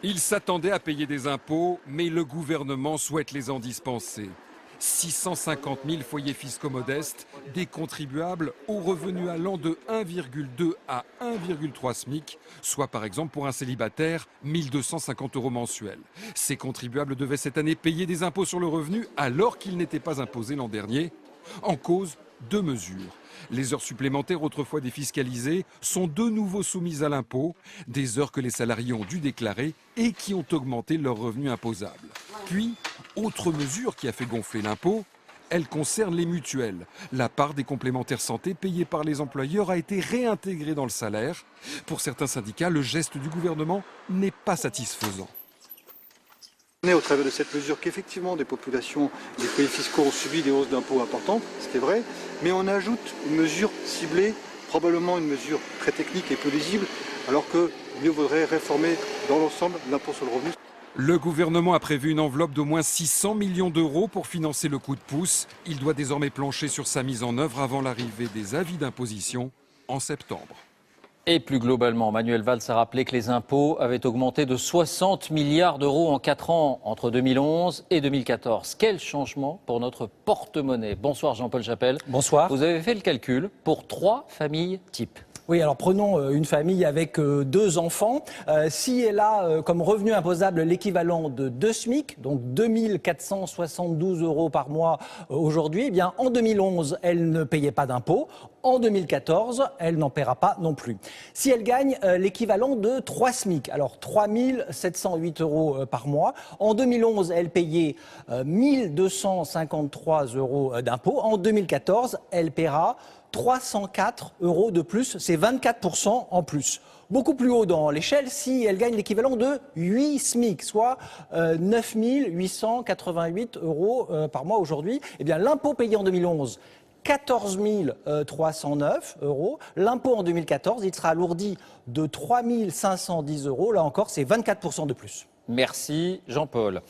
Ils s'attendaient à payer des impôts, mais le gouvernement souhaite les en dispenser. 650 000 foyers fiscaux modestes, des contribuables aux revenus allant de 1,2 à 1,3 SMIC, soit par exemple pour un célibataire 1 250 € mensuels. Ces contribuables devaient cette année payer des impôts sur le revenu alors qu'ils n'étaient pas imposés l'an dernier. En cause, deux mesures. Les heures supplémentaires autrefois défiscalisées sont de nouveau soumises à l'impôt, des heures que les salariés ont dû déclarer et qui ont augmenté leur revenu imposable. Puis, autre mesure qui a fait gonfler l'impôt, elle concerne les mutuelles. La part des complémentaires santé payés par les employeurs a été réintégrée dans le salaire. Pour certains syndicats, le geste du gouvernement n'est pas satisfaisant. On est au travers de cette mesure qu'effectivement des populations, des foyers fiscaux ont subi des hausses d'impôts importantes, ce qui est vrai, mais on ajoute une mesure ciblée, probablement une mesure très technique et peu lisible, alors que mieux vaudrait réformer dans l'ensemble l'impôt sur le revenu. Le gouvernement a prévu une enveloppe d'au moins 600 millions d'euros pour financer le coup de pouce. Il doit désormais plancher sur sa mise en œuvre avant l'arrivée des avis d'imposition en septembre. Et plus globalement, Manuel Valls a rappelé que les impôts avaient augmenté de 60 milliards d'euros en 4 ans, entre 2011 et 2014. Quel changement pour notre porte-monnaie. Bonsoir Jean-Paul Chapelle. Bonsoir. Vous avez fait le calcul pour 3 familles types. Oui, alors prenons une famille avec 2 enfants. Si elle a comme revenu imposable l'équivalent de 2 SMIC, donc 2 472 € par mois aujourd'hui, eh bien en 2011, elle ne payait pas d'impôt. En 2014, elle n'en paiera pas non plus. Si elle gagne l'équivalent de 3 SMIC, alors 3 708 € par mois, en 2011, elle payait 1 253 € d'impôt. En 2014, elle paiera 304 € de plus, c'est 24% en plus. Beaucoup plus haut dans l'échelle si elle gagne l'équivalent de 8 SMIC, soit 9 888 € par mois aujourd'hui. Eh bien, l'impôt payé en 2011, 14 309 €. L'impôt en 2014, il sera alourdi de 3 510 €. Là encore, c'est 24% de plus. Merci Jean-Paul.